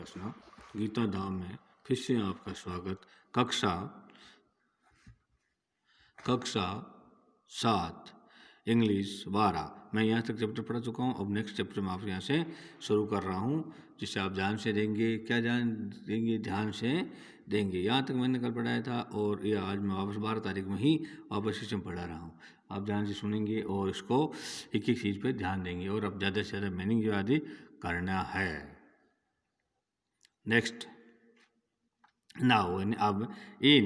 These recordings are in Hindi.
प्रश्न। गीता धाम में फिर से आपका स्वागत। कक्षा 7 इंग्लिश 12। मैं यहाँ तक चैप्टर पढ़ चुका हूँ। अब नेक्स्ट चैप्टर में आप यहाँ से शुरू कर रहा हूँ, जिससे आप ध्यान से देंगे। क्या ध्यान देंगे? ध्यान से देंगे। यहाँ तक मैंने कल पढ़ाया था और ये आज मैं वापस 12 तारीख में ही वापस इसे पढ़ा रहा हूँ। आप ध्यान से सुनेंगे और इसको एक एक चीज़ पे ध्यान देंगे और अब ज़्यादा से ज़्यादा मीनिंग जो आदि करना है। नेक्स्ट नाउ अब इन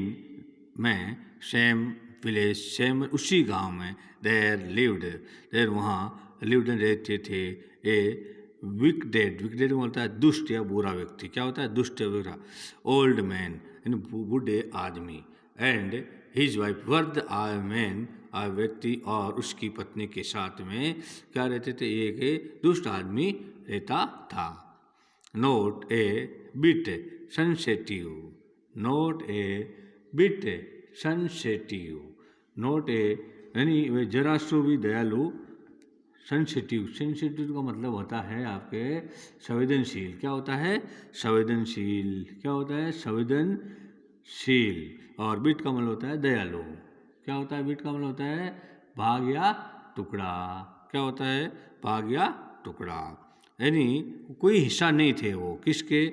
में सेम विलेज, सेम उसी गांव में देर वहाँ लिव्ड रहते थे ए विकडेड बोलता है दुष्ट या बुरा व्यक्ति। क्या होता है? दुष्ट या बुरा। ओल्ड मैन यानी बूढ़े आदमी and his wife worth man व्यक्ति और उसकी पत्नी के साथ में क्या रहते थे? एक दुष्ट आदमी रहता था। Not a bit sensitive, not a bit sensitive, not a यानी वे जरा सो भी दयालु। सेंसिटिव का मतलब होता है आपके संवेदनशील। क्या होता है? संवेदनशील। क्या होता है? संवेदनशील। और बिट का मतलब होता है दयालु। क्या होता है? बिट का मतलब होता है भाग या टुकड़ा। क्या होता है? भाग या टुकड़ा। यानी कोई हिस्सा नहीं थे वो किसके?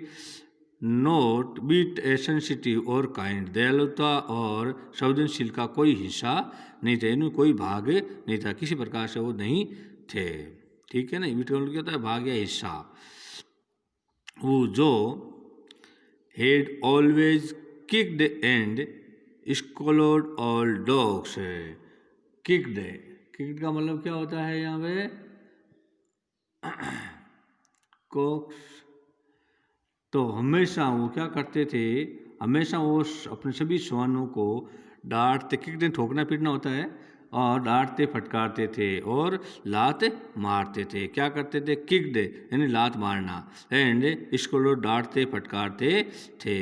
नोट बीट ए सेंसिटिव और काइंड, दयालुता और संवेदनशील का कोई हिस्सा नहीं था, यानी कोई भाग नहीं था, किसी प्रकार से वो नहीं थे। ठीक है ना? बीट का मतलब क्या होता है? भाग या हिस्सा। वो जो head always kicked and scold all dogs है। किक्ड का मतलब क्या होता है यहाँ पे? कोक्स। तो हमेशा वो क्या करते थे? हमेशा वो अपने सभी श्वानों को डांटते, किकते ठोकना पीटना होता है, और डांटते फटकारते थे और लात मारते थे। क्या करते थे? किक्ड यानी लात मारना, एंड इसको लोग डांटते फटकारते थे।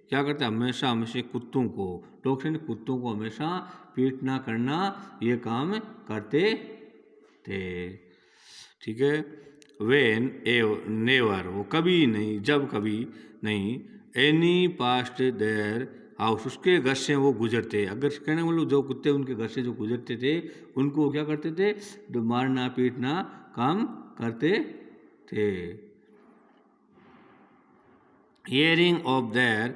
क्या करते? हमेशा कुत्तों को, डॉग्स यानी कुत्तों को हमेशा पीटना करना ये काम करते थे। ठीक है? वेन नेवर, वो कभी नहीं, जब कभी नहीं, एनी पास्ट देयर हाउस, उसके घर से वो गुजरते। अगर कहने वालों जो कुत्ते उनके घर से जो गुजरते थे उनको क्या करते थे? मारना पीटना काम करते थे। हियरिंग ऑफ देयर,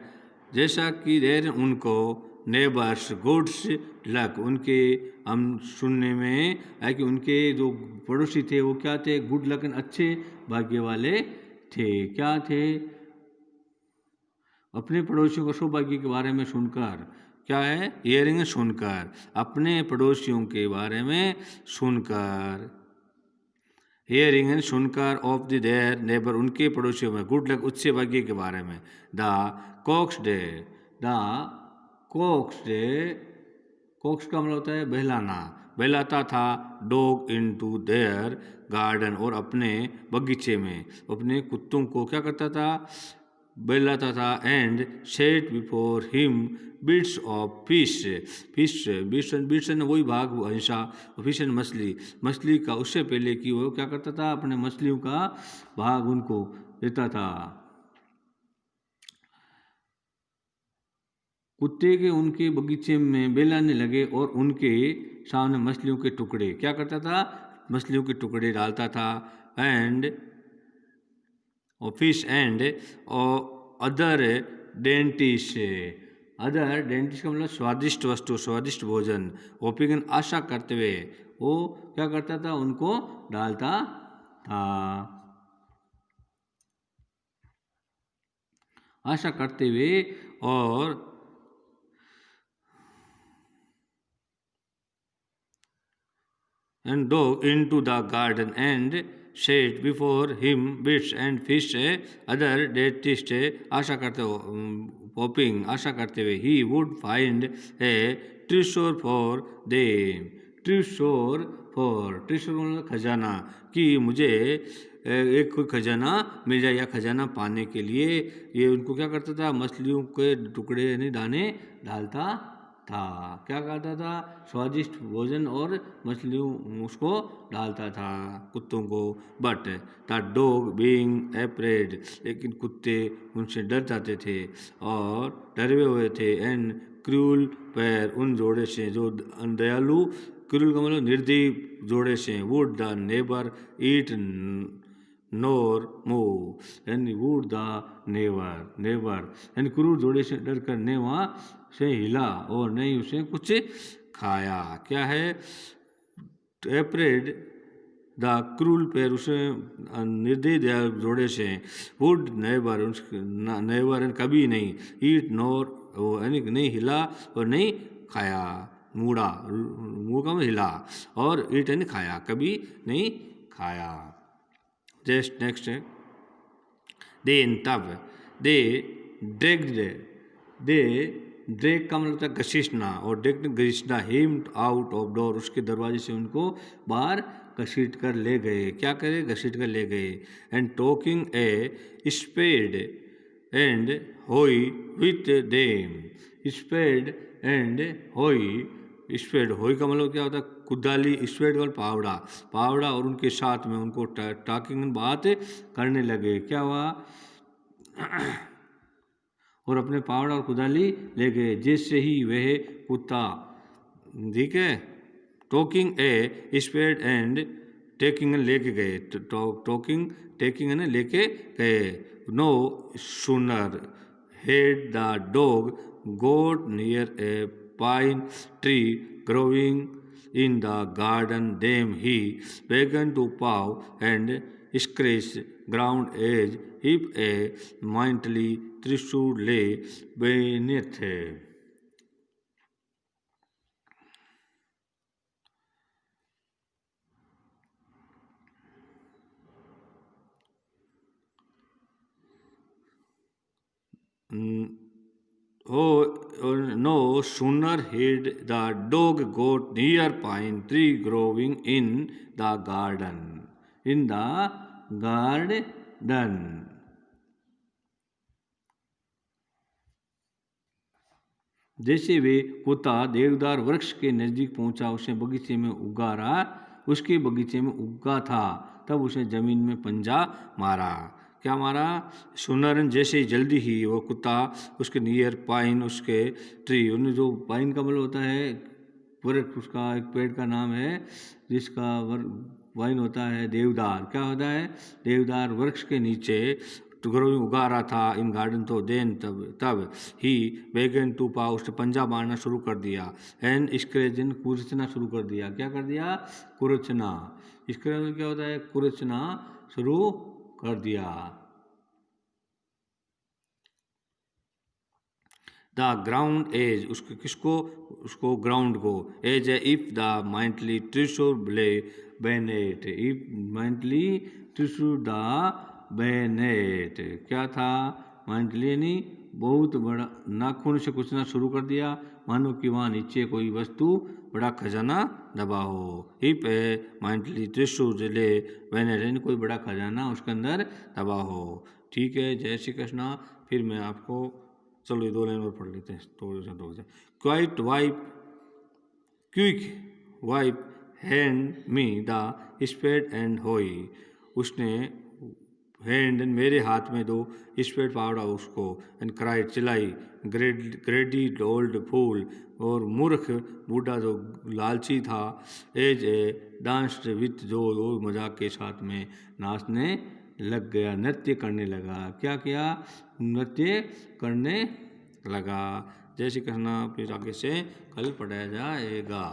जैसा कि देर उनको नेबर्स गुड्स लक, उनके हम सुनने में है कि उनके जो पड़ोसी थे वो क्या थे? गुड लक, अच्छे भाग्य वाले थे। क्या थे? अपने पड़ोसियों को सौभाग्य के बारे में सुनकर, क्या है? हियरिंग सुनकर, अपने पड़ोसियों के बारे में सुनकर, हियरिंग एंड सुनकर, ऑफ द देयर नेबर, उनके पड़ोसियों में, गुड लक अच्छे भाग्य के बारे में। The cock's day, the cock's day, cocks का मतलब होता है बहलाना, बहलाता था डॉग इनटू देयर गार्डन, और अपने बगीचे में अपने कुत्तों को क्या करता था? बहलाता था। And set before him bits of fish, fish ने वही भाग हिस्सा, फिश एंड मछली, मछली का, उससे पहले कि वो क्या करता था? अपने मछलियों का भाग उनको देता था। कुत्ते के उनके बगीचे में बेलाने लगे और उनके सामने मछलियों के टुकड़े, क्या करता था? मछलियों के टुकड़े डालता था। And fish and other dainties, other dainties का मतलब स्वादिष्ट वस्तु, स्वादिष्ट भोजन। ओपिगन आशा करते हुए वो क्या करता था? उनको डालता था। आशा करते हुए और and dog into the garden and set before him bits and fish, other dentist, आशा करते हो hoping, आशा करते हुए, he would find a treasure for them, treasure मतलब खजाना, कि मुझे एक कोई खजाना मिल जाए या खजाना पाने के लिए ये उनको क्या करता था? मछलियों के टुकड़े यानी दाने डालता था। क्या करता था? स्वादिष्ट भोजन और मछलियों उसको डालता था कुत्तों को। But the dog being afraid, लेकिन कुत्ते उनसे डर जाते थे और डरे हुए थे। एंड क्रूल पैर, उन जोड़े से जो दयालु, क्रूल का मतलब निर्दयी जोड़े से, would the neighbour eat NOR move, यानी वुड द नेवर यानी क्रूर जोड़े से डर कर ने वहाँ से हिला और नहीं उसे कुछ खाया। क्या है? एप्रेड द क्रूल पैर, उसे निर्दयी जोड़े से, वुड नेवर नेवर कभी नहीं, ईट नोर यानी नहीं हिला और नहीं खाया, मूड़ा मुँह का हिला, और ईट यानी खाया, कभी नहीं खाया। जस्ट नेक्स्ट है देन तब दे ड्रैग्ड, दे ड्रैग का मतलब होता है घसीटना, और ड्रैग्ड घसीटना, हिम आउट ऑफ डोर, उसके दरवाजे से उनको बाहर घसीट कर ले गए। क्या करे? घसीट कर ले गए। And talking a spade and hoe with them, spade and hoe, spade hoe का मतलब क्या होता है? कुदाली, स्पेड और पावड़ा, पावड़ा और उनके साथ में उनको टॉकिंग बात करने लगे। क्या हुआ? और अपने पावड़ा और कुदाली ले गए, जिससे ही वह कुत्ता, ठीक है, talking a spade and taking लेके गए, टॉकिंग टेकिंग है ना लेके गए। No sooner had the dog got near a pine tree growing in the garden then he began to paw and scratch ground as if a mighty trishul lay beneath. No sooner had the dog got near pine tree growing in the garden. In the garden. जैसे वे कुत्ता देवदार वृक्ष के नजदीक पहुंचा, उसे बगीचे में उगा रहा, उसके बगीचे में उगा था, तब उसे जमीन में पंजा मारा। क्या मारा? सुनरन जैसे ही जल्दी ही वो कुत्ता उसके नियर पाइन, उसके ट्री, उन्हें जो पाइन का मतलब होता है वृक्ष, उसका एक पेड़ का नाम है जिसका वाइन होता है देवदार। क्या होता है? देवदार वृक्ष के नीचे ग्रोइंग उगा रहा था इन गार्डन, तो देन तब ही बेगन टू पा, उसने पंजा मारना शुरू कर दिया। एंड स्क्रेजन, कुरचना शुरू कर दिया। क्या कर दिया? कुरचना। स्क्रेजन क्या होता है? कुरचना शुरू कर दिया। द ग्राउंड एज, उसको किसको? उसको ग्राउंड को। एज इफ द माइंटली ट्रिशो ब्ले बेनेट, इफ माइंटली ट्रिशो द बेनेट, क्या था? माइंटली यानी बहुत बड़ा, नाखून से कुचना शुरू कर दिया, मानो कि वहाँ नीचे कोई वस्तु, बड़ा खजाना दबा हो। इफ ए माइंटली ट्रिशो ले बेनेट यानी कोई बड़ा खजाना उसके अंदर दबा हो। ठीक है, जय श्री कृष्णा। फिर मैं आपको, चलो ये 2 लाइन और पढ़ लेते हैं तो quite wipe, quick wipe hand me the spade and hoe, उसने हैंड मेरे हाथ में दो स्पेड पावड़ा उसको, एंड क्राइड चिल्लाई, ग्रेडी ओल्ड फूल, और मूर्ख बूढ़ा जो लालची था, एज ए डांस्ड विथ, जो मजाक के साथ में नाचने लग गया, नृत्य करने लगा। क्या किया? नृत्य करने लगा। जय श्री कृष्ण। फिर आगे से कल पढ़ाया जाएगा।